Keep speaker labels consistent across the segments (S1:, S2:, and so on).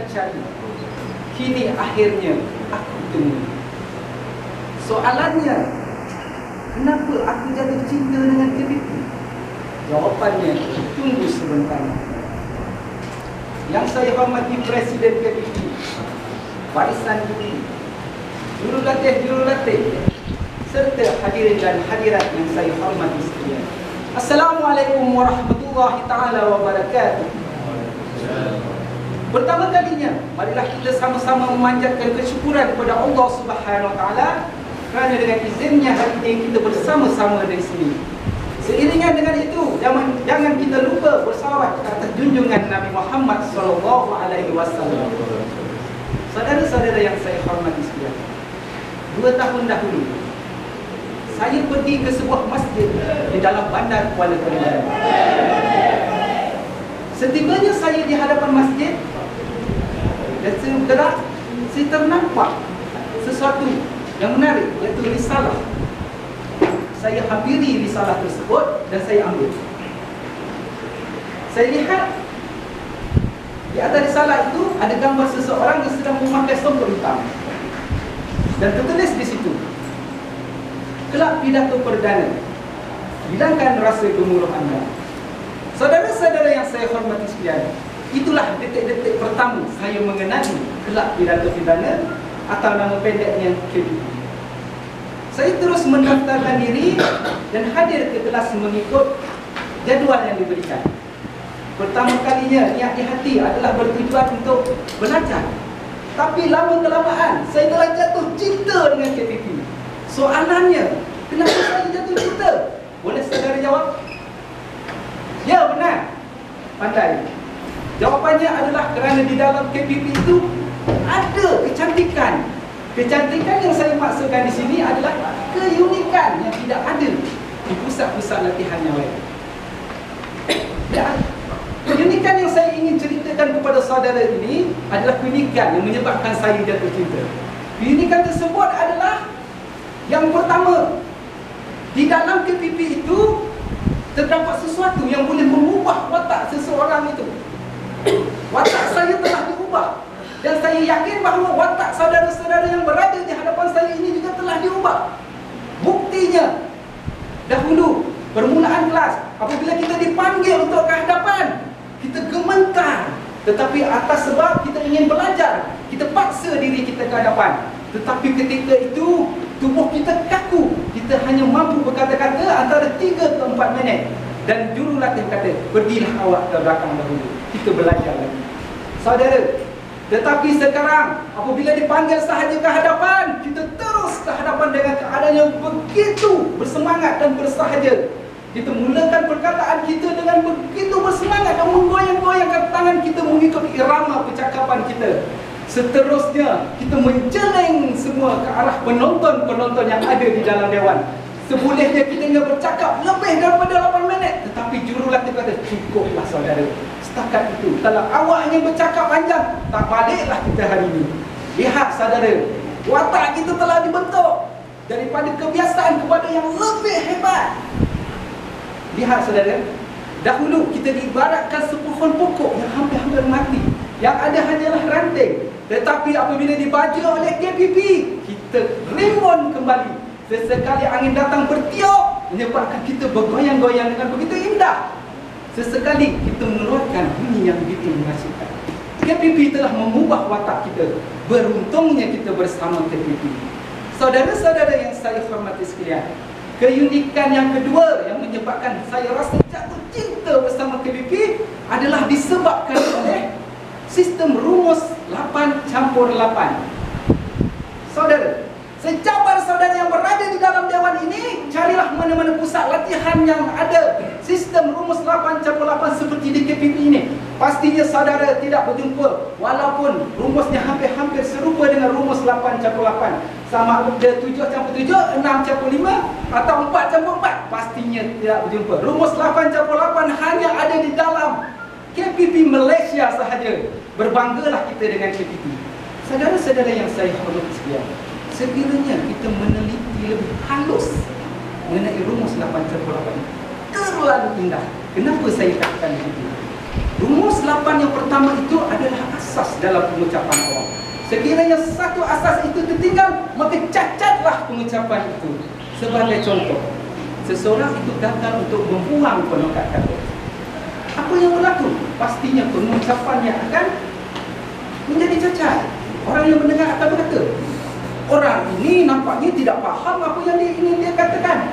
S1: cari. Kini akhirnya aku temui. Soalannya, kenapa aku jatuh cinta dengan KPP? Jawapannya, tunggu sebentar. Yang saya hormati Presiden KPP, Warisan Budi, Jurulatih, serta hadirin dan hadirat yang saya hormati sekalian. Assalamualaikum warahmatullahi ta'ala wabarakatuh. Pertama kalinya, marilah kita sama-sama memanjatkan kesyukuran kepada Allah Subhanahu Wa Taala kerana dengan izinnya hari ini kita bersama-sama di sini. Seiringan dengan itu, jangan kita lupa bersalawat atas junjungan Nabi Muhammad sallallahu alaihi wasallam. Saudara-saudara yang saya hormati sekalian, 2 tahun dahulu saya pergi ke sebuah masjid di dalam bandar Kuala Terengganu. Setibanya saya di hadapan masjid, dan saya ternampak sesuatu yang menarik, iaitu risalah. Saya hampiri risalah tersebut dan saya ambil. Saya lihat di atas risalah itu ada gambar seseorang yang sedang memakai songkok hitam, dan tertulis di situ, kelak pidato perdana, hilangkan rasa gemuruh anda. Saudara-saudara yang saya hormati sekalian, itulah detik-detik pertama saya mengenali kelak pidato perdana atau nama pendeknya KPP. Saya terus mendaftarkan diri dan hadir ke kelas mengikut jadual yang diberikan. Pertama kalinya niat di hati adalah bertujuan untuk belajar, tapi lama-kelamaan saya telah jatuh cinta dengan KPP. Soalannya, kenapa saya jatuh cinta? Boleh saudara jawab? Ya, benar. Pandai. Jawapannya adalah kerana di dalam KPP itu ada kecantikan. Kecantikan yang saya maksudkan di sini adalah keunikan yang tidak ada di pusat-pusat latihan yang lain. Ya, keunikan yang saya ingin ceritakan kepada saudara ini adalah keunikan yang menyebabkan saya jatuh cinta. Keunikan tersebut adalah yang pertama, di dalam KPP itu terdapat sesuatu yang boleh mengubah watak seseorang itu. Watak saya telah diubah, dan saya yakin bahawa watak saudara-saudara yang berada di hadapan saya ini juga telah diubah. Buktinya, dahulu permulaan kelas, apabila kita dipanggil untuk ke hadapan, kita gemetar. Tetapi atas sebab kita ingin belajar, kita paksa diri kita ke hadapan. Tetapi ketika itu, tubuh kita kaku. Kita hanya mampu berkata-kata antara 3 ke 4 minit. Dan jurulatih kata, pergilah awak ke belakang dahulu, kita belajar lagi. Saudara, tetapi sekarang apabila dipanggil sahaja ke hadapan, kita terus ke hadapan dengan keadaan yang begitu bersemangat dan bersahaja. Kita mulakan perkataan kita dengan begitu bersemangat dan menggoyang-goyangkan tangan kita mengikut irama percakapan kita. Seterusnya, kita menjeleng semua ke arah penonton-penonton yang ada di dalam dewan. Sebolehnya kita ingin bercakap lebih daripada 8 minit, tetapi jurulatih kata, cukuplah saudara. Setakat itu. Kalau awak ingin bercakap panjang, tak baliklah kita hari ini. Lihat saudara, watak kita telah dibentuk daripada kebiasaan kepada yang lebih hebat. Lihat saudara, dahulu kita diibaratkan sepohon pokok yang hampir-hampir mati, yang ada hanyalah ranting. Tetapi apabila dibaja oleh KPP, kita rimbun kembali. Sesekali angin datang bertiup, menyebabkan kita bergoyang-goyang dengan begitu indah. Sesekali kita mengeluarkan bunyi yang begitu mengasihkan. KPP telah mengubah watak kita. Beruntungnya kita bersama KPP. Saudara-saudara yang saya hormati sekalian, keunikan yang kedua yang menyebabkan saya rasa jatuh cinta bersama KPP adalah disebabkan oleh sistem rumus 8+8. Saudara, secabar saudara yang berada di dalam dewan ini, carilah mana-mana pusat latihan yang ada sistem rumus 8+8 seperti di KPP ini. Pastinya saudara tidak berjumpa, walaupun rumusnya hampir-hampir serupa dengan rumus 8+8. Sama ada 7+7, 6+5 atau 4+4, pastinya tidak berjumpa. Rumus 8+8 hanya ada di dalam KPP Malaysia sahaja. Berbanggalah kita dengan KPP. Saudara-saudara yang saya hormati sekalian, sekiranya kita meneliti lebih halus mengenai rumus 8+8, terlalu indah. Kenapa saya katakan begitu? Rumus 8 yang pertama itu adalah asas dalam pengucapan awam. Sekiranya satu asas itu tertinggal, maka cacatlah pengucapan itu. Sebagai contoh, seseorang itu gagal untuk membuang penokat kata. Apa yang berlaku? Pastinya pengucapannya akan menjadi cacat. Orang yang mendengar akan berkata, orang ini nampaknya tidak faham apa yang ingin dia katakan.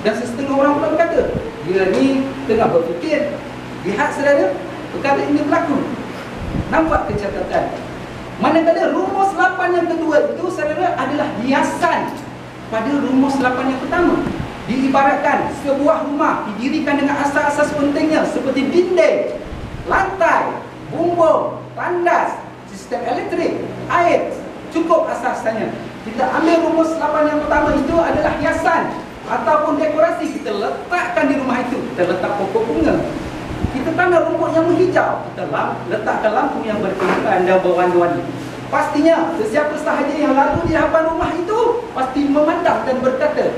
S1: Dan setengah orang pula berkata, dia ni tengah berfikir. Lihat saudara, perkara ini berlaku. Nampak kecacatan. Manakala rumus 8 yang kedua itu saudara adalah hiasan pada rumus 8 yang pertama. Diibaratkan sebuah rumah didirikan dengan asas-asas pentingnya seperti dinding, lantai, bumbung, tandas, sistem elektrik, air. Cukup asasnya. Kita ambil rumus 8 yang pertama itu adalah hiasan ataupun dekorasi. Kita letakkan di rumah itu. Kita letak pokok bunga, kita tanam rumput yang menghijau, kita letakkan lampu yang berkilau dan berwarna-warni. Pastinya sesiapa sahaja yang lalu di hadapan rumah itu pasti memandang dan berkata,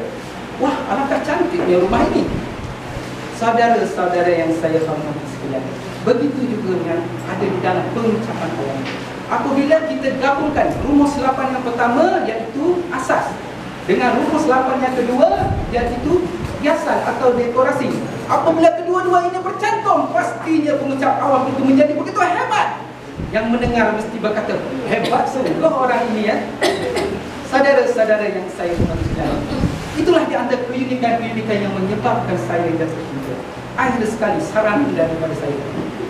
S1: wah, alangkah cantiknya rumah ini. Saudara-saudara yang saya hormati sekalian, begitu juga yang ada di dalam pengucapan awam. Apabila kita gabungkan rumus 8 yang pertama, iaitu asas, dengan rumus 8 yang kedua, iaitu hiasan atau dekorasi. Apabila kedua-dua ini bercantum, pastinya pengucap awam itu menjadi begitu hebat. Yang mendengar mesti berkata, hebat sungguh orang ini ya. Saudara-saudara yang saya hormati, itulah di antara keunikan-keunikan yang menyebabkan saya jatuh cinta. Akhir sekali saran daripada saya,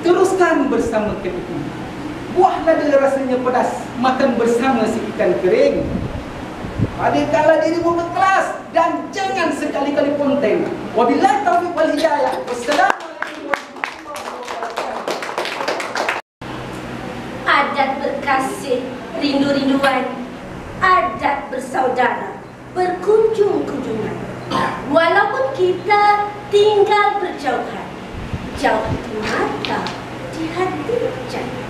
S1: teruskan bersama ketika. Buah lada rasanya pedas, makan bersama si ikan kering. Adakala dirimu ke kelas dan jangan sekali-kali ponten. Wabillahi taufiq wal hidayah. Wassalamualaikum warahmatullahi wabarakatuh.
S2: Adat berkasih, rindu-rinduan, adat bersaudara, berkunjung-kunjungan. Walaupun kita tinggal berjauhan, jauh di mata, di hati jangan.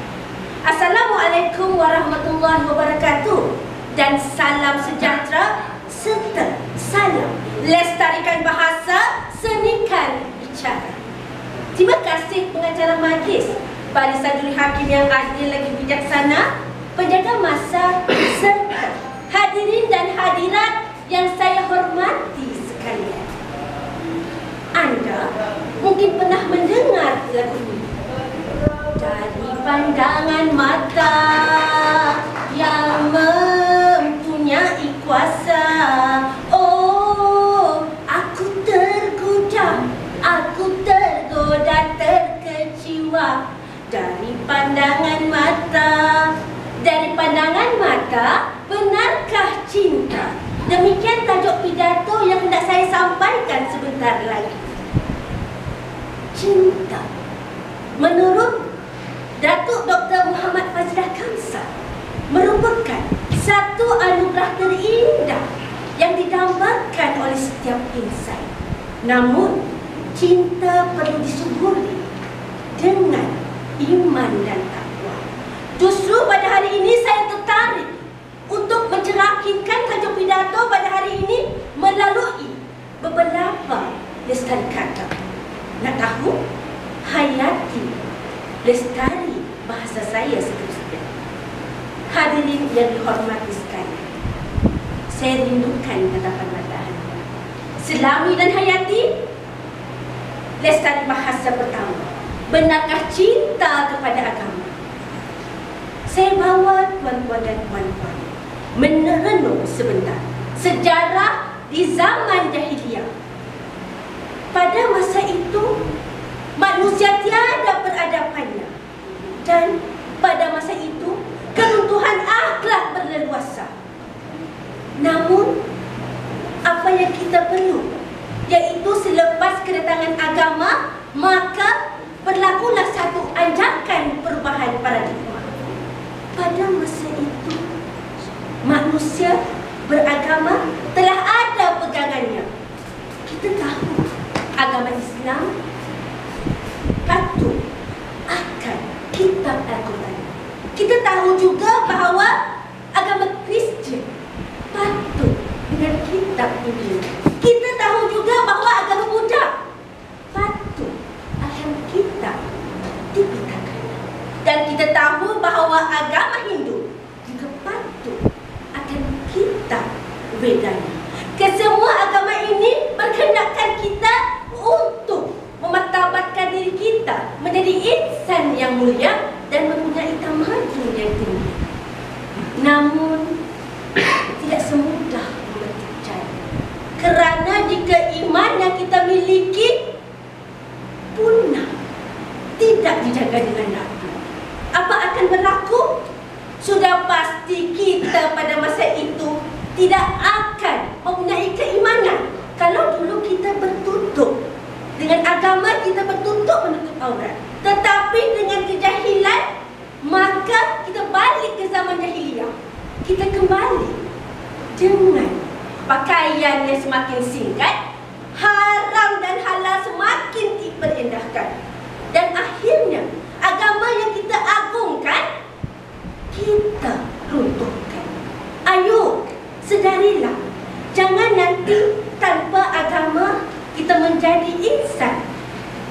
S2: Assalamualaikum warahmatullahi wabarakatuh. Dan salam sejahtera serta salam lestarikan bahasa, senikan bicara. Terima kasih pengacara majlis, Barisan Juri Hakim yang adil lagi bijaksana, penjaga masa serta hadirin dan hadirat yang saya hormati sekalian. Anda mungkin pernah mendengar lagu ini. Dari pandangan mata yang mempunyai kuasa, oh, aku tergoda, terkeciwa. Dari pandangan mata, benarkah cinta? Demikian tajuk pidato yang hendak saya sampaikan sebentar lagi. Cinta, menurut Datuk Dr. Muhammad Fazlah Kamsah, merupakan satu anugerah terindah yang didambakan oleh setiap insan. Namun, cinta perlu disuburi dengan iman dan takwa. Justru pada hari ini saya tertarik untuk mencerahkan tajuk pidato pada hari ini melalui beberapa lestari kata. Nak tahu? Hayati lestari bahasa saya seterusnya. Hadirin yang dihormati sekalian, saya rindukan tatapan mata anda. Selami dan Hayati, lestari bahasa pertama. Benarkah cinta kepada agama? Saya bawa tuan-tuan dan puan-puan merenung sebentar sejarah di zaman jahiliyah. Pada masa itu, manusia tiada peradabannya, dan pada masa itu keruntuhan akhlak berleluasa. Namun, apa yang kita perlu, yaitu selepas kedatangan agama, maka berlakulah satu anjakan perubahan paradigma. Pada masa itu, manusia beragama telah ada pegangannya. Kita tahu agama Islam patuh akan kitab Al-Quran. Kita tahu juga bahawa agama Kristian patuh dengan kitab Injil. Kita tahu juga bahawa agama Buddha patuh akan kitab Tipitaka. bahawa agama Hindu juga patuh akan kitab Vedana. Kesemua agama ini berkenakkan kita untuk memartabatkan diri kita menjadi insan yang mulia dan mempunyai tamadun yang tinggi. Namun tidak semudah memetik jaya, kerana jika iman yang kita miliki punah, tidak dijaga dengan rapi, apa akan berlaku? Sudah pasti kita pada masa itu tidak akan mempunyai keimanan. Kalau dulu kita bertutup dengan agama, kita bertutup menutup aurat, tetapi dengan kejahilan, maka kita balik ke zaman jahiliyah. Kita kembali dengan pakaian yang semakin singkat, haram dan halal semakin diperendahkan, dan akhirnya agama yang kita agungkan kita runtuhkan. Ayo, sedarilah, jangan nanti tanpa agama kita menjadi insan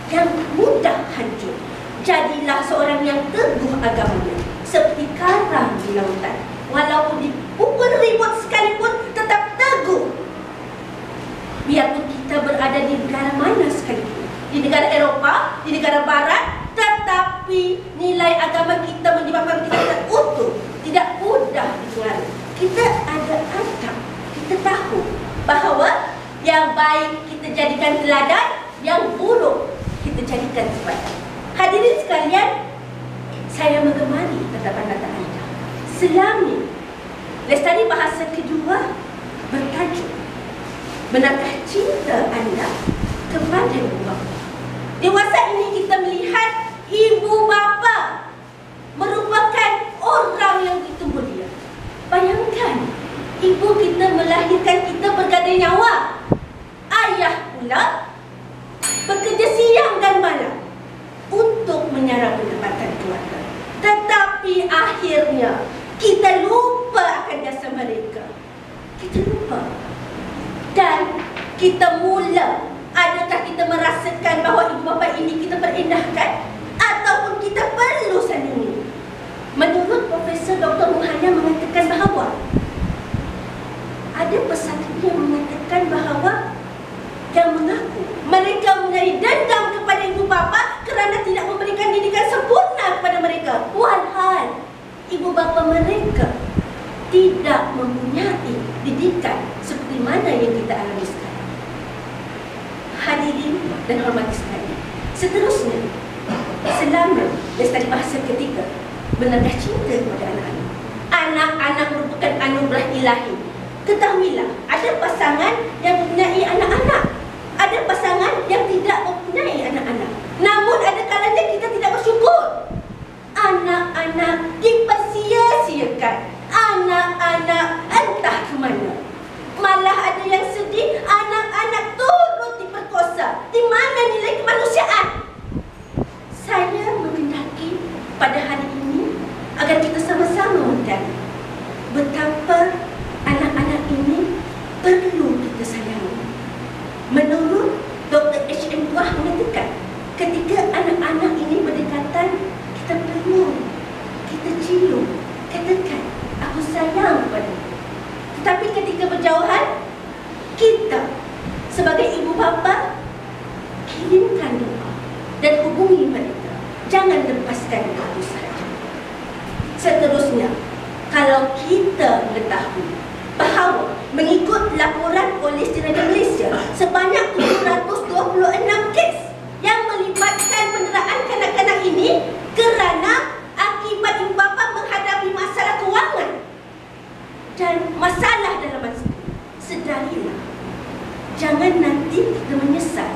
S2: yang mudah hancur. Jadilah seorang yang teguh agamanya, seperti karang di lautan. Walaupun dipukul ribut sekalipun, tetap teguh. Biarpun kita berada di negara mana sekalipun, di negara Eropah, di negara Barat, tetapi nilai agama kita menyebabkan kita tidak utuh, tidak mudah dipengaruhi. Kita ada adab, kita tahu bahawa yang baik kita jadikan teladan, yang buruk kita jadikan sepadan. Hadirin sekalian, saya mengemari tetapan mata anda. Selami Lestari Bahasa Kedua bertajuk Benarkah Cinta Anda kepada Ibu Bapa? Dewasa ini kita melihat ibu bapa merupakan orang yang begitu mulia. Bayangkan, ibu kita melahirkan kita bergadai nyawa. Ayah pula bekerja siang dan malam untuk menyarang pendapatan keluarga. Tetapi akhirnya kita lupa akan jasa mereka. Kita lupa. Dan kita mula, adakah kita merasakan bahawa ibu bapa ini kita perendahkan ataupun kita perlu sandungi? Menurut Profesor Dr. Muhanya mengatakan bahawa ada pesakit yang mengatakan bahawa yang mengaku mereka mempunyai dendam kepada ibu bapa kerana tidak memberikan didikan sempurna kepada mereka, walhal ibu bapa mereka tidak mempunyai didikan seperti mana yang kita alami sekarang. Hadirin dan hormati sekalian, seterusnya, selama Lestari Bahasa Ketiga benarkah cinta kepada anak-anak? Anak-anak merupakan anugerah ilahi. Ketahuilah, ada pasangan yang mempunyai anak-anak, ada pasangan yang tidak mempunyai anak-anak. Namun ada kalanya kita tidak bersyukur. Anak-anak dipersia-siakan. Anak-anak entah ke mana. Malah ada yang sedih, anak-anak turut diperkosa. Di mana nilai kemanusiaan? Saya menghendaki pada hari ini agar kita sama-sama menyadari betapa anak-anak ini perlu kita sayangi. Menurut Dr. H.M. Buah mengatakan, ketika anak-anak ini berdekatan, kita peluk, kita cium, katakan, aku sayang padamu. Tetapi ketika berjauhan, kita sebagai ibu bapa kirimkan doa dan hubungi mereka. Jangan lepaskan begitu saja. Seterusnya, kalau kita mengetahui bahawa mengikut laporan Polis Diraja Malaysia, sebanyak 726 kes yang melibatkan penderaan kanak-kanak ini kerana akibat ibu bapa menghadapi masalah kewangan dan masalah dalam hati. Sedarilah, jangan nanti kita menyesal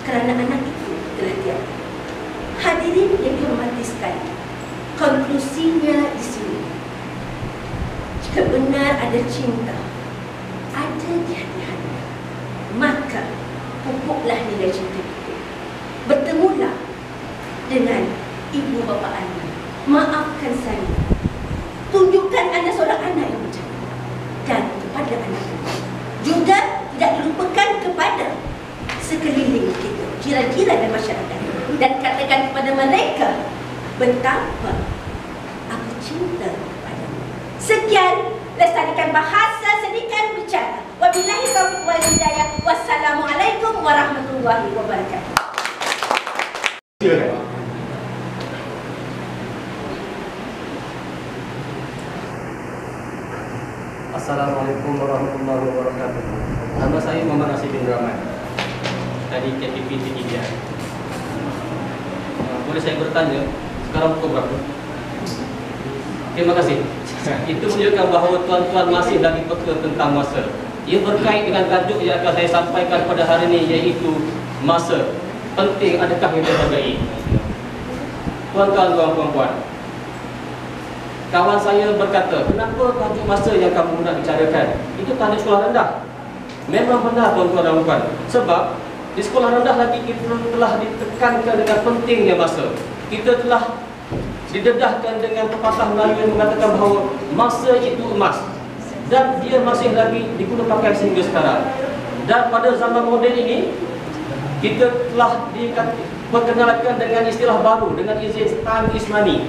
S2: kerana anak itu telah tiada. Hadirin yang dihormati sekalian, konklusinya di sini. Jika benar ada cinta, ada di hati anda, maka pupuklah nilai cinta itu. Bertemulah dengan ibu bapa anda, maafkan saya, tunjukkan anda seorang anak yang berjaya. Dan kepada anak itu juga tidak dilupakan kepada sekeliling kita, jiran-jiran dan masyarakat, dan katakan kepada mereka betapa aku warahmatullahi wabarakatuh.
S3: Assalamualaikum warahmatullahi wabarakatuh. Nama saya Muhammad Nasir bin Rahman dari KPP T3. Boleh saya bertanya, sekarang pukul berapa? Terima kasih. Itu menunjukkan bahawa tuan-tuan masih lagi peka tentang masa. Ia berkait dengan tajuk yang akan saya sampaikan pada hari ini, iaitu masa. Penting adakah yang dihargai? Tuan-tuan dan puan-puan, kawan saya berkata, kenapa tajuk masa yang kamu nak bicarakan? Itu tanya sekolah rendah. Memang benar tuan-tuan dan puan. Sebab di sekolah rendah lagi kita telah ditekankan dengan pentingnya masa. Kita telah didedahkan dengan pepatah Melayu yang mengatakan bahawa masa itu emas, dan dia masih lagi digunakan pakai sehingga sekarang. Dan pada zaman moden ini kita telah diperkenalkan dengan istilah baru, dengan izin time is money.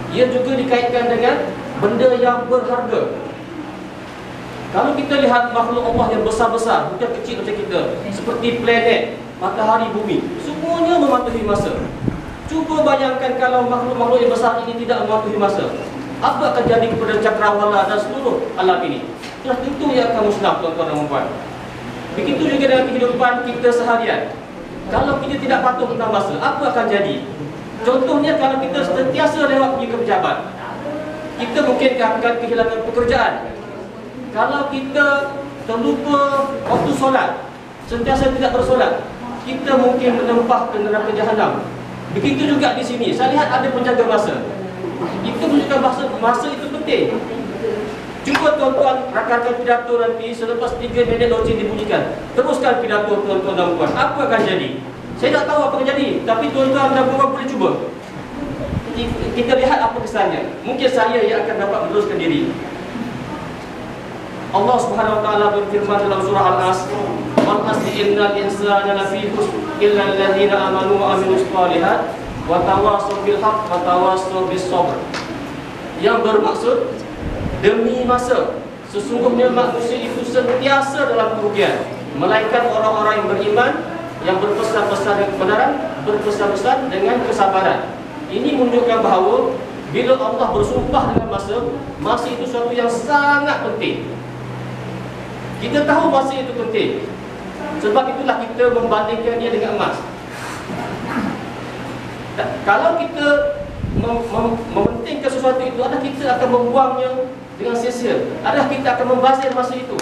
S3: Ia juga dikaitkan dengan benda yang berharga. Kalau kita lihat makhluk Allah yang besar-besar, bukan kecil macam kita, seperti planet, matahari, bumi, semuanya mematuhi masa. Cuba bayangkan kalau makhluk-makhluk yang besar ini tidak mematuhi masa, apa akan jadi kepada cakrawala dan seluruh alam ini? Sudah tentu ia akan musnah, tuan-tuan dan puan. Begitu juga dengan kehidupan kita seharian. Kalau kita tidak patuh tentang masa, apa akan jadi? Contohnya, kalau kita sentiasa lewat pergi ke pejabat, kita mungkin akan kehilangan pekerjaan. Kalau kita terlupa waktu solat, sentiasa tidak bersolat, kita mungkin menempah ke neraka jahanam. Begitu juga di sini, saya lihat ada penjaga masa. Itu menunjukkan masa itu penting. Cuba tuan-tuan rakan-rakan pidato nanti selepas 3 minit loceng dibunyikan, teruskan pidato tuan-tuan dan puan. Apa akan jadi? Saya tak tahu apa akan jadi, tapi tuan-tuan dan puan boleh cuba. Kita lihat apa kesannya. Mungkin saya yang akan dapat meneruskan diri. Allah Subhanahu wa taala berfirman dalam surah Al-As, "Wal 'asri innal insana lafi khusr illa alladziina aamanu wa 'amilus shalihat wa tawassaw bil haqq wa tawassaw bis sabr." Yang bermaksud, demi masa, sesungguhnya manusia itu sentiasa dalam kerugian, melainkan orang-orang yang beriman, yang berpesan-pesan dengan kebenaran, berpesan-pesan dengan kesabaran. Ini menunjukkan bahawa bila Allah bersumpah dengan masa, masa itu sesuatu yang sangat penting. Kita tahu masa itu penting. Sebab itulah kita membandingkan dia dengan emas. Kalau kita mementingkan sesuatu itu, adakah kita akan membuangnya dengan sia-sia? Adakah kita akan membazir masa itu?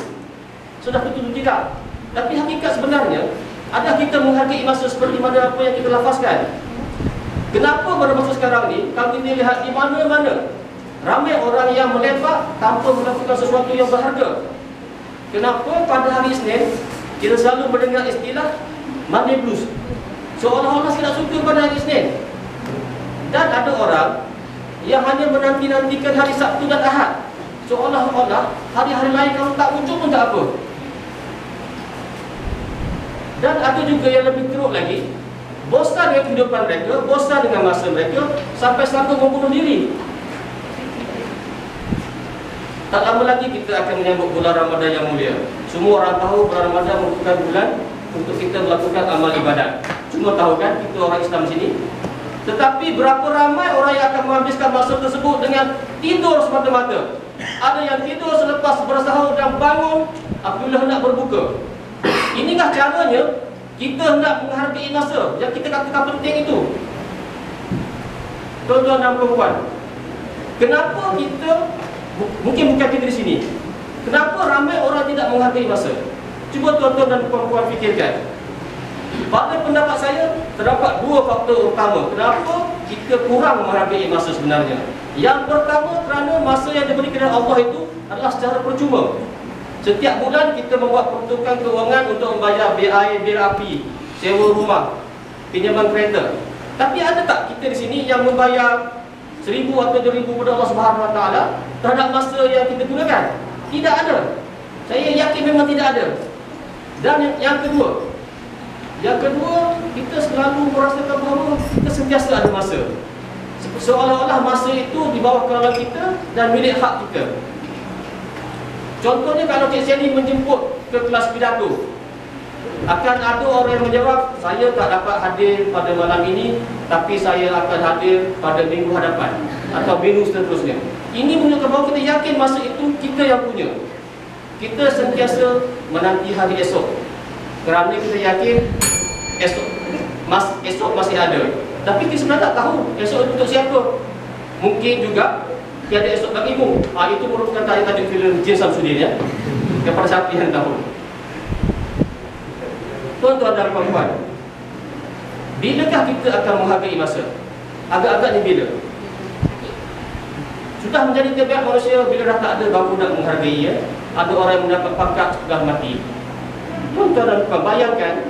S3: Sudah tentu tidak. Tapi hakikat sebenarnya, adakah kita menghargai masa seperti mana apa yang kita lafazkan? Kenapa pada masa sekarang ni, kalau kita lihat di mana-mana ramai orang yang melepak tanpa melakukan sesuatu yang berharga? Kenapa pada hari Isnin kita selalu mendengar istilah Monday Blues? Seolah-olah tidak suka pada hari Isnin. Dan ada orang yang hanya menanti-nantikan hari Sabtu dan Ahad, seolah-olah hari-hari lain kalau tak muncul pun tak apa. Dan ada juga yang lebih teruk lagi, bosan dengan kehidupan mereka, bosan dengan masa mereka, sampai sanggup membunuh diri. Tak lama lagi kita akan menyambut bulan Ramadan yang mulia. Semua orang tahu bulan Ramadan merupakan bulan untuk kita melakukan amal ibadat. Cuma tahu kan, kita orang Islam sini. Tetapi berapa ramai orang yang akan menghabiskan masa tersebut dengan tidur semata-mata. Ada yang tidur selepas bersahur dan bangun apabila hendak berbuka. Inikah caranya kita hendak menghargai masa yang kita katakan penting itu? Tuan-tuan dan puan-puan, kenapa kita, mungkin bukan kita di sini, kenapa ramai orang tidak menghargai masa? Cuba tuan-tuan dan puan-puan fikirkan. Pada pendapat saya, terdapat 2 faktor utama kenapa kita kurang menghargai masa sebenarnya. Yang pertama, kerana masa yang diberikan Allah itu adalah secara percuma. Setiap bulan kita membuat peruntukan kewangan untuk membayar bil air, bil api, sewa rumah, pinjaman kereta. Tapi ada tak kita di sini yang membayar 1,000 atau 2,000 kepada Allah Subhanahu Wa Taala terhadap masa yang kita gunakan? Tidak ada. Saya yakin memang tidak ada. Dan yang kedua, kita selalu merasakan bahawa kita sentiasa ada masa. Seolah-olah masa itu di bawah kendali kita dan milik hak kita. Contohnya, kalau Cik Sally menjemput ke kelas pidato, Akan ada orang yang menjawab, saya tak dapat hadir pada malam ini, tapi saya akan hadir pada minggu hadapan atau minggu seterusnya. Ini menunjukkan bahawa kita yakin masa itu kita yang punya. Kita sentiasa menanti hari esok, kerana kita yakin esok masih ada. Tapi kita sebenarnya tak tahu esok itu untuk siapa. Mungkin juga tiada esok bagimu. Itu merupakan tajuk filem Jin Samsudin, ya, kepada siapa yang tahu. Tuan-tuan dan puan-puan, bilakah kita akan menghargai masa? Agak-agaknya bila? Sudah menjadi tabiat manusia, bila dah tak ada baru nak menghargai, ya. Ada orang yang mendapat pangkat sudah mati. Tuan-tuan dan puan, bayangkan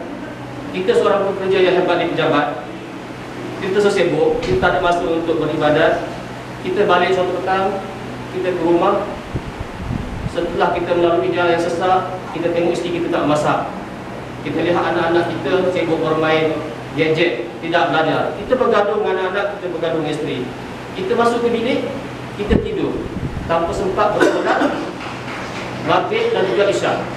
S3: kita seorang pekerja yang hebat di pejabat, kita sesibuk, kita tak ada masa untuk beribadat. Kita balik suatu petang, kita ke rumah, setelah kita melalui jalan yang sesak, kita tengok isteri kita tak masak. Kita lihat anak-anak kita sibuk bermain gadget, tidak belajar. Kita bergaduh dengan anak-anak, kita bergaduh dengan isteri. Kita masuk ke bilik, kita tidur tanpa sempat bersolat maghrib dan juga isyak.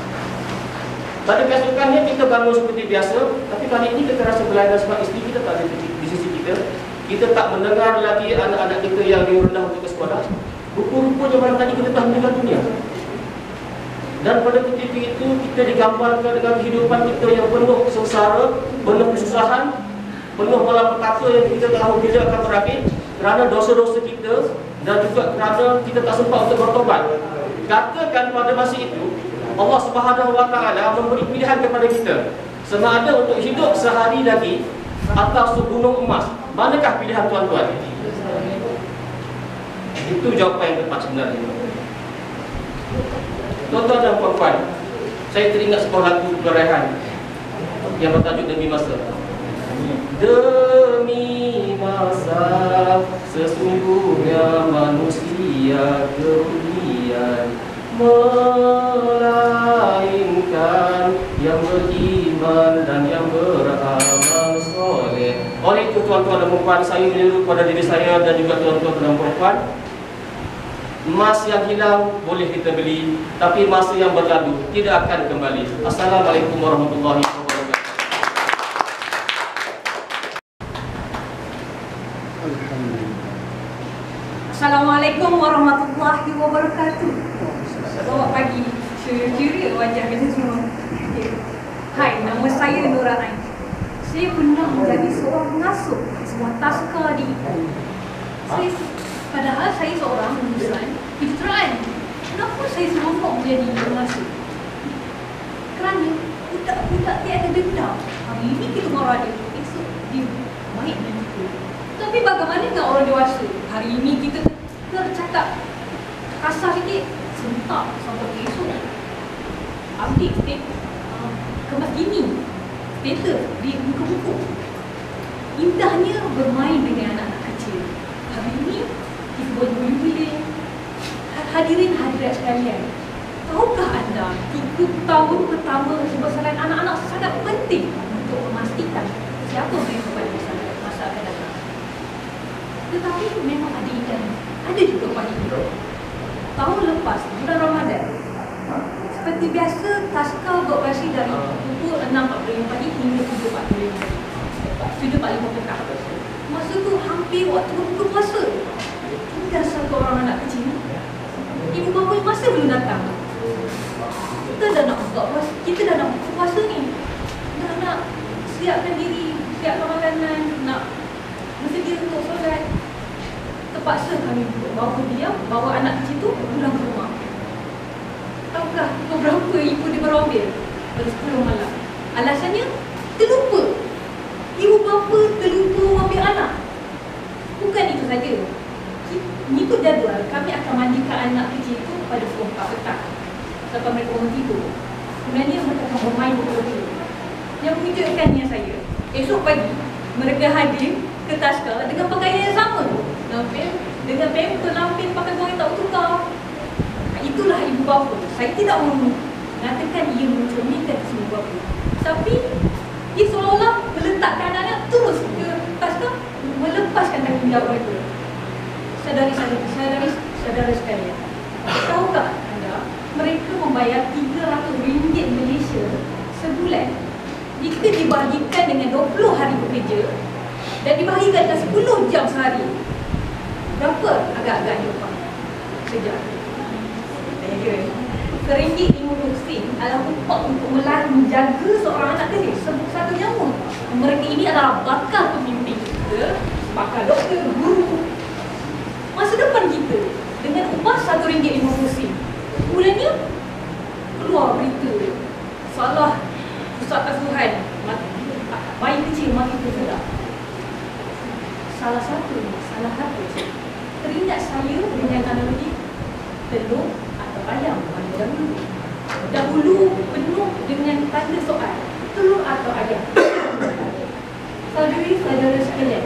S3: Pada keesokannya kita bangun seperti biasa, tapi kali ini kita rasa berlainan sebab isteri kita tak ada di sisi kita. Kita tak mendengar lagi anak-anak kita yang direndah untuk ke sekolah. Rupa-rupanya malam tadi kita telah meninggal dunia. Dan pada ketika itu kita digambarkan dengan kehidupan kita yang penuh sengsara, penuh kesusahan, penuh malapetaka yang kita tahu bila akan berakhir kerana dosa-dosa kita dan juga kerana kita tak sempat untuk bertobat. Katakan pada masa itu Allah Subhanahu Wa Taala memberi pilihan kepada kita, sama ada untuk hidup sehari lagi atau segunung emas. Manakah pilihan tuan-tuan? Itu jawapan yang tepat sebenarnya. Tuan-tuan dan puan-puan, saya teringat sebuah lagu Kerehan yang bertajuk Demi Masa. Demi masa, sesungguhnya manusia kerugian, melainkan yang beriman dan yang beramal soleh. Oleh itu tuan-tuan dan puan-puan, saya menyeru kepada diri saya dan juga tuan-tuan dan puan-puan, emas yang hilang boleh kita beli, tapi masa yang berlalu tidak akan kembali. Assalamualaikum warahmatullahi wabarakatuh.
S2: Assalamualaikum warahmatullahi wabarakatuh. Selamat pagi. Kira wajah kita semua. Hai, nama saya Nura Ain. Saya pernah menjadi seorang pengasuh sebuah taska di Itali. Padahal saya seorang lulusan kejuruteraan. Kenapa saya seronok menjadi pengasuh? Kerana budak-budak tiada dendam. Hari ini kita marah dia, esok dia baik dengan kita. Tapi bagaimana dengan orang dewasa? Hari ini kita tercakap kasar sikit, sentak sampai esok. Update kemas gini, status di muka buku. Indahnya bermain dengan anak-anak kecil. Hari ini kita buat guling-guling. Hadirin hadirat sekalian, tahukah anda 3 tahun pertama kebesaran anak-anak sangat penting untuk memastikan siapa mereka pada masa akan datang. Tetapi memang ada ikan, ada juga panitia. Tahun lepas, bulan Ramadan, seperti biasa, taska beroperasi dari pukul 6.45 pagi hingga 7.45 petang. Masa tu hampir waktu buka puasa. Tinggal satu orang anak kecil, ibu bapa masa belum datang. Kita dah nak buka puasa ni. Dah nak siapkan diri, siapkan makanan, nak bersedia untuk solat. Terpaksa kami bawa anak kecil tu pulang ke rumah. Tahukah pukul berapa ibu dia berambil? Pada 10 malam. Alasannya terlupa. Ibu bapa terlupa ambil anak. Bukan itu saja. Mengikut jadual, kami akan mandikan anak kecil itu pada pukul 4 petang sampai mereka bangun tidur. Kemudian mereka akan bermain betul-betul. Yang mengejutkannya saya, esok pagi mereka hadir ke taska dengan pakaian yang sama. Dengan pamper, lampin, pakai bawang yang tak bertukar. Itulah ibu bapa. Saya tidak mahu mengatakan ia mencerminkan semua bapa, tapi ia seolah-olah meletakkan anak terus ke taska, melepaskan tanggungjawab mereka. Saudara sekalian, tahukah anda mereka membayar RM300 Malaysia sebulan jika dibahagikan dengan 20 hari bekerja dan dibahagikan dengan 10 jam sehari, berapa agak-agaknya upah sejak? Saya kira RM1.50 adalah upah untuk menjaga seorang anak kecil satu nyawa. Mereka ini adalah bakal pemimpin kita, bakal doktor, guru, masa depan kita. Dengan upah RM1.50, bulannya keluar berita salah pusat asuhan bayi kecil mati tersedak. Salah satu teringat saya dengan analogi telur atau ayam pada dahulu penuh dengan tanda soal, telur atau ayam. Saudari-saudara sekalian,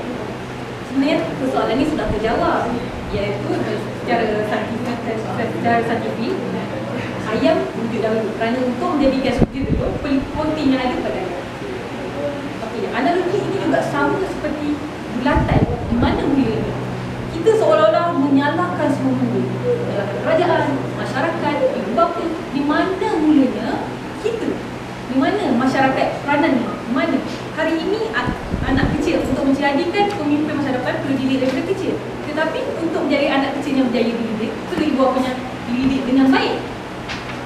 S2: sebenarnya persoalan ini sudah terjawab, iaitu secara saintifik ayam wujud dahulu kerana untuk menjadikan seperti itu protein yang ada pada ayam. Okay, analogi ini juga sama seperti bulatan, di mana mulanya kita seolah-olah menyalahkan semua benda, menyalahkan kerajaan, masyarakat, ibu bapa. Di mana mulanya kita? Di mana masyarakat peranannya? Di mana? Hari ini anak kecil untuk menjadikan pemimpin masa depan perlu dididik daripada kecil. Tetapi untuk menjadi anak kecil yang berjaya dididik, perlu ibu bapanya dididik dengan baik.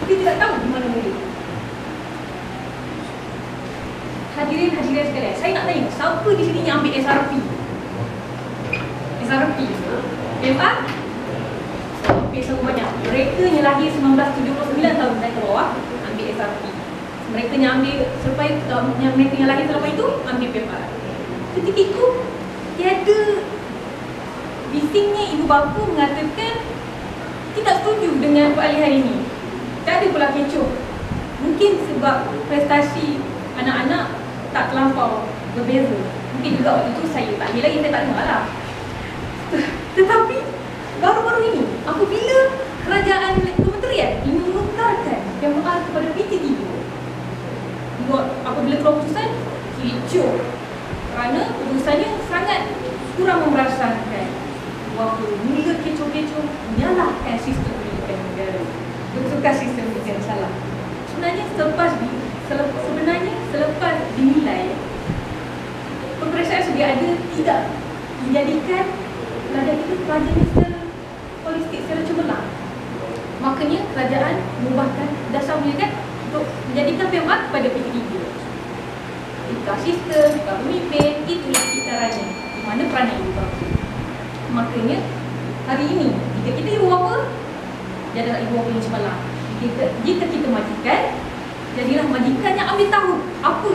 S2: Kita tidak tahu di mana mula. Hadirin sekalian, saya nak tanya, siapa di sini yang ambil SRP? SRP PMR? Hampir sama banyak. Mereka yang lahir 1979 tahun naik ke bawah ambil SRP. Mereka yang ambil selepas mereka yang lahir selepas itu ambil PMR. Ketika itu tiada bisingnya ibu bapa mengatakan tidak setuju dengan peralihan ini. Tak ada pula kecoh. Mungkin sebab prestasi anak-anak tak terlampau berbeza. Mungkin juga waktu itu saya tak ambil lagi, saya tak dengar lah. Tetapi baru-baru ini, apabila kerajaan kementerian ingin menukarkan PMR kepada PT3, apabila keluar keputusan, kecoh. Kerana keputusannya sangat kurang memerasakan bahawa mula kecoh-kecoh menyalahkan sistem pendidikan negara. Betulkah sistem pendidikan salah? Sebenarnya selepas dinilai peperiksaan sedia ada tidak menjadikan kerajaan itu secara holistik, secara cemerlang. Makanya kerajaan mengubahkan dasar pendidikan untuk menjadikan PMR kepada PT3. Tukar sistem, tukar pemimpin, itulah kitarannya. Di mana peranan ibu bapa. Makanya hari ini jika kita ibu bapa, jadilah ibu bapa yang cemerlang. Jika kita majikan, jadilah majikan yang ambil tahu apa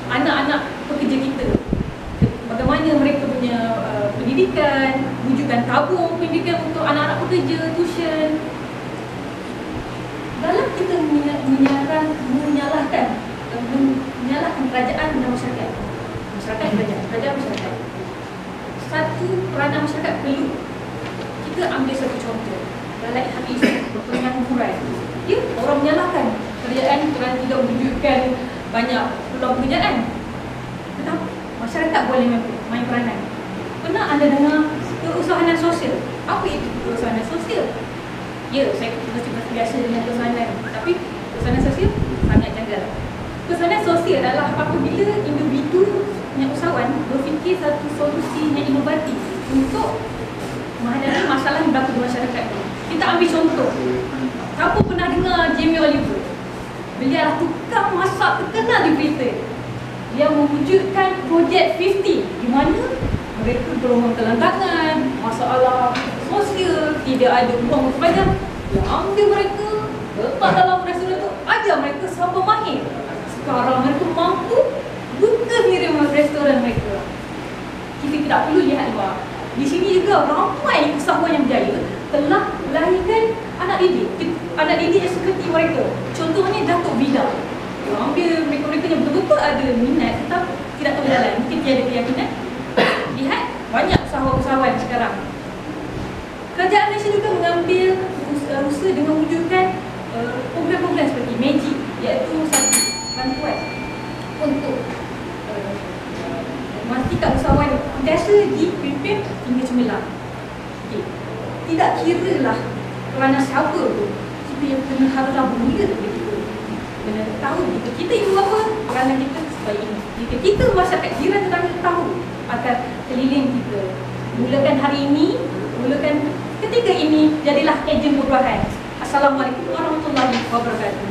S2: anak-anak pekerja kita, bagaimana mereka punya pendidikan, wujudkan tabung pendidikan untuk anak-anak pekerja, tuition. Dalam kita menyalahkan kerajaan dan masyarakat, kerajaan masyarakat, satu peranan masyarakat perlu kita ambil satu contoh. Dalam hadis pengangguran, orang menyalahkan kerajaan kerana tidak mewujudkan banyak peluang pekerjaan. Tetapi masyarakat boleh main peranan. Pernah anda dengar keusahanan sosial? Apa itu keusahanan sosial? Ya, saya masih biasa dengan keusahanan, tapi keusahanan sosial sangat janggal. Keusahanan sosial adalah apabila individu yang usahawan berfikir satu solusi yang inovatif untuk menghadapi masalah yang berlaku di masyarakat. Kita ambil contoh, siapa pernah dengar Jamie Oliver? Beliau adalah tukang masak terkenal di Britain. Dia mewujudkan projek 50 di mana mereka berumur kelangkangan, masalah sosial, tidak ada uang untuk bayar. Dia ambil mereka, letak dalam restoran itu, ajar mereka siapa mahir. Sekarang mereka mampu buka sendiri restoran mereka. Kita tidak perlu lihat luar. Di sini juga ramai usahawan yang berjaya telah melahirkan anak didik seperti mereka. Contohnya Datuk Vida. Dia ambil mereka-mereka yang betul-betul ada minat tetapi tidak tahu jalan, mungkin tiada keyakinan. Lihat banyak usahawan sekarang. Kerajaan Malaysia juga mengambil usaha dengan wujudkan program-program seperti Magic, iaitu satu bantuan untuk memastikan usahawan biasa dipimpin hingga cemerlang. Tidak kira lah kerana siapa tu, kita yang kena haruslah bermula daripada kita. kena tahu jika kita ibu bapa, peranan kita supaya ini. Jika kita masyarakat jiran tetangga tahu akan keliling kita. Mulakan hari ini, mulakan ketika ini, jadilah ejen perubahan. Assalamualaikum warahmatullahi wabarakatuh.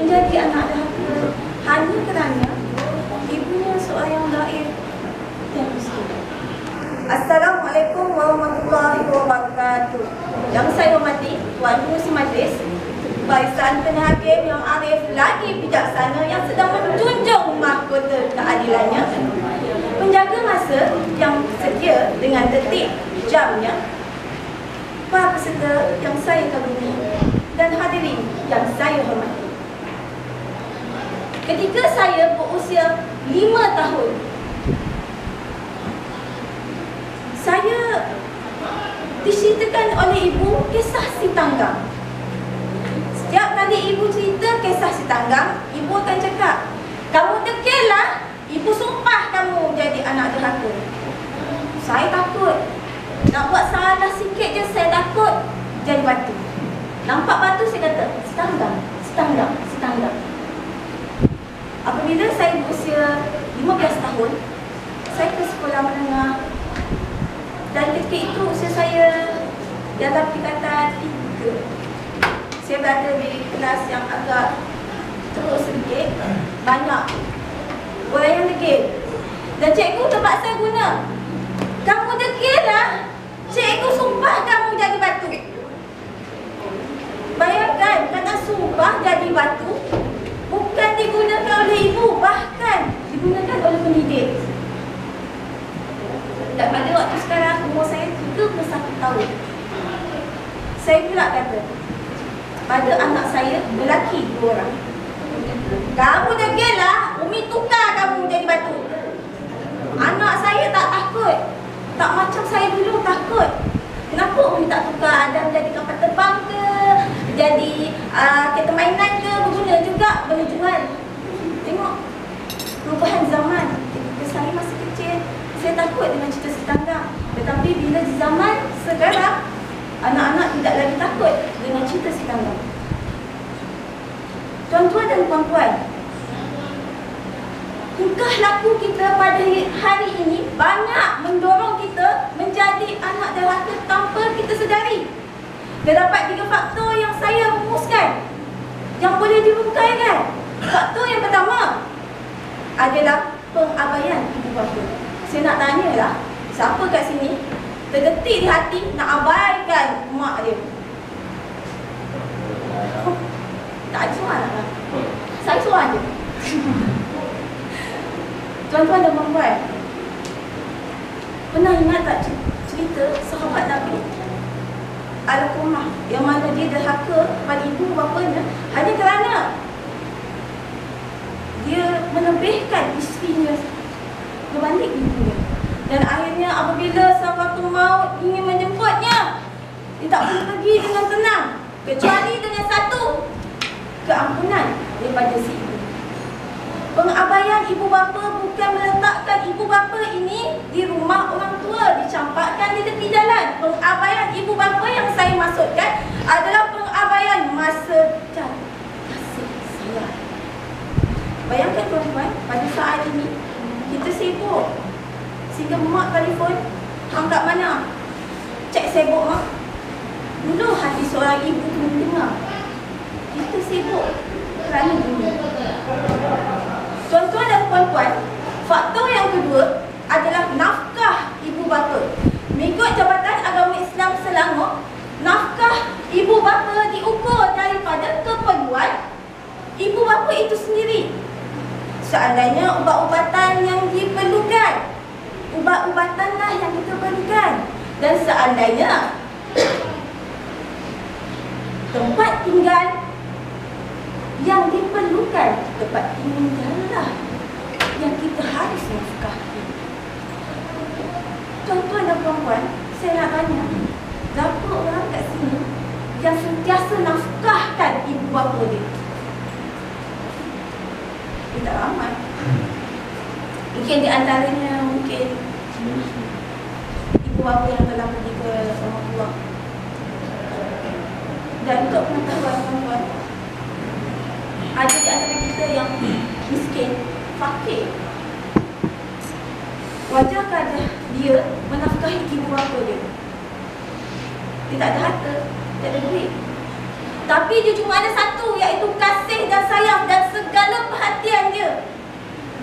S2: Menjadi anak derhaka hanya kerana ibunya seorang yang dhaif dan miskin. Assalamualaikum warahmatullahi wabarakatuh. Yang saya hormati Tuan Pengerusi Majlis, barisan penahakim yang arif lagi bijaksana yang sedang menjunjung mahkota keadilannya, penjaga masa yang setia dengan detik jamnya, para peserta yang saya kagumi dan hadirin yang saya hormati. Ketika saya berusia 5 tahun, saya diceritakan oleh ibu kisah si tanggang. Setiap kali ibu cerita kisah si tanggang, ibu akan cakap, "Kamu dekillah, ibu sumpah kamu jadi anak derhaka." Saya takut. Nak buat salah sikit je saya takut jadi batu. Nampak batu saya kata, "Setanggang, setanggang, setanggang." Apabila saya berusia 15 tahun, saya ke sekolah menengah. Dan ketika itu usia saya di atas tingkatan 3. Saya berada di kelas yang agak teruk sedikit. Banyak orang yang degil. Dan cikgu terpaksa guna, "Kamu degil lah, cikgu sumpah kamu jadi batu." Bayangkan, kata sumpah jadi batu bukan digunakan oleh ibu, bahkan digunakan oleh pendidik. Dan pada waktu sekarang umur saya 31 tahun. Saya pula kata pada anak saya, lelaki 2 orang, "Kamu degil lah, Umi tukar kamu jadi batu." Anak saya tak takut. Tak macam saya dulu takut. Kenapa Umi tak tukar Adam jadi kapal terbang ke, jadi kereta mainan ke, berguna juga, boleh jual. Tengok perubahan zaman. Ketika saya masih kecil, saya takut dengan cerita si tanggang. Tetapi bila di zaman sekarang, anak-anak tidak lagi takut dengan cerita si tanggang. Tuan-tuan dan puan-puan, tingkah laku kita pada hari ini banyak mendorong kita menjadi anak derhaka tanpa kita sedari. Terdapat 3 faktor yang saya rumuskan yang boleh dirungkaikan. Faktor yang pertama adalah pengabaian ibu bapa. Saya nak tanyalah, siapa kat sini terdetik di hati nak abaikan mak dia? Tak ada soalan lah. Saya soalan je. Tuan-tuan dan puan-puan, pernah ingat tak cerita sahabat Nabi Al-Qamah yang mana dia derhaka kepada ibu bapanya hanya kerana dia menebihkan isterinya berbanding ibunya. Dan akhirnya apabila sahabatul maut ingin menjemputnya, dia tak boleh pergi dengan tenang kecuali dengan satu keampunan daripada si ibu. Pengabaian ibu bapa bukan meletakkan ibu bapa ini di rumah orang tua, dicampakkan di tepi jalan. Pengabaian ibu bapa yang saya maksudkan adalah pengabaian masa kasih sayang. Bayangkan tuan-tuan, pada saat ini kita sibuk sehingga mak telefon, "Hang kat mana?" "Cek sibuk mak." Dulu hati seorang ibu kena dengar, kita sibuk kerana dunia. Tuan-tuan dan puan-puan, faktor yang kedua adalah nafkah ibu bapa. Mengikut Jabatan Agama Islam Selangor, nafkah ibu bapa diukur daripada keperluan ibu bapa itu sendiri. Seandainya ubat-ubatan yang diperlukan, ubat-ubatanlah yang kita perlukan. Dan seandainya tempat tinggal yang diperlukan, tempat tinggallah yang kita harus nafkahi. Tuan-tuan dan puan-puan, saya nak tanya, berapa orang kat sini yang sentiasa nafkahkan ibu bapa dia? Tidak ramai. Mungkin di antaranya mungkin ibu bapa yang telah pergi ke Allah. Dan untuk pengetahuan tuan-tuan, ada di antara kita yang miskin, fakir. Wajarkah dia menafkahi ibu bapa dia? Dia tak ada harta, tak ada duit, tapi dia cuma ada satu, iaitu kasih dan sayang dan segala perhatian dia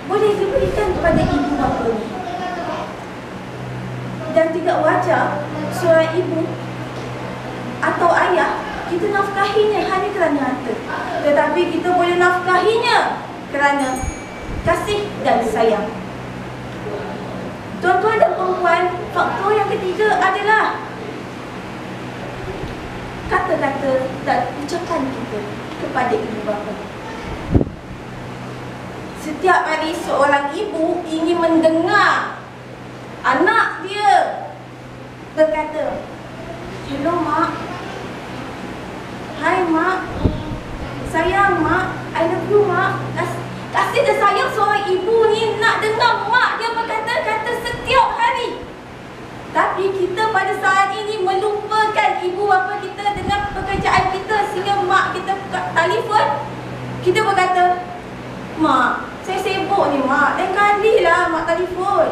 S2: boleh diberikan kepada ibu bapa ni. Dan tidak wajar seorang ibu atau ayah kita nafkahinya hanya kerana harta, tetapi kita boleh nafkahinya kerana kasih dan sayang. Tuan-tuan dan puan-puan, faktor yang ketiga adalah kata-kata dan ucapan kita kepada ibu bapa. Setiap hari seorang ibu ingin mendengar anak dia berkata, "Hello mak, hai mak, sayang mak, I love you mak." Kasih dan sayang seorang ibu ni nak dengar mak dia berkata-kata setiap hari. Tapi kita pada saat ini melupakan ibu bapa kita dengan pekerjaan kita, sehingga mak kita telefon, kita berkata, "Mak, saya sibuk ni mak, lain kalilah mak telefon."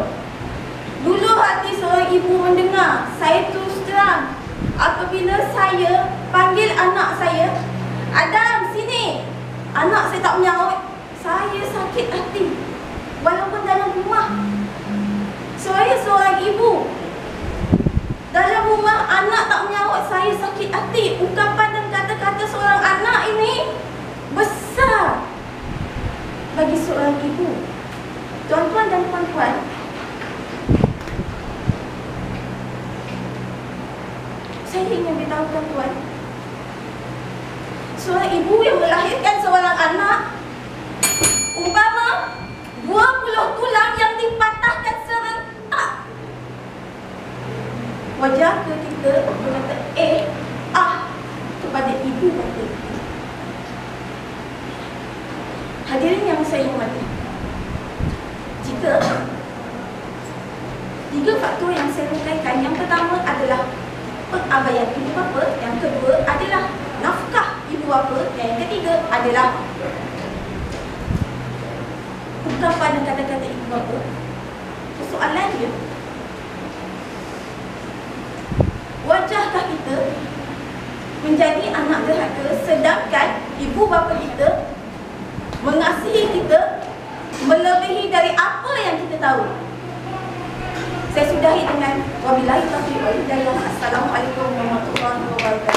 S2: Dulu hati seorang ibu mendengar, saya terus terang, apabila saya panggil anak saya, "Adam, sini." Anak saya tak menyaut, saya sakit hati. Walaupun dalam rumah, saya seorang ibu, dalam rumah anak tak menyaut, saya sakit hati. Ungkapan dan kata-kata seorang anak ini besar bagi seorang ibu. Tuan-tuan dan puan-puan, saya ingin beritahu tuan-tuan, seorang ibu yang melahirkan seorang anak, umpama 20 tulang yang dipatahkan serentak, wajar ke kita berkata kepada ibu bapa? Hadirin yang saya hormati, jika 3 faktor yang saya uraikan, yang pertama adalah pengabaian ibu bapa, yang kedua adalah nafkah ibu bapa, dan yang ketiga adalah ungkapan dan kata-kata ibu bapa. Soalan dia, wajarkah kita menjadi anak derhaka sedangkan ibu bapa kita mengasihi kita melebihi dari apa yang kita tahu? Saya sudahi dengan wabillahi taufiq wal hidayah. Assalamualaikum warahmatullahi wabarakatuh.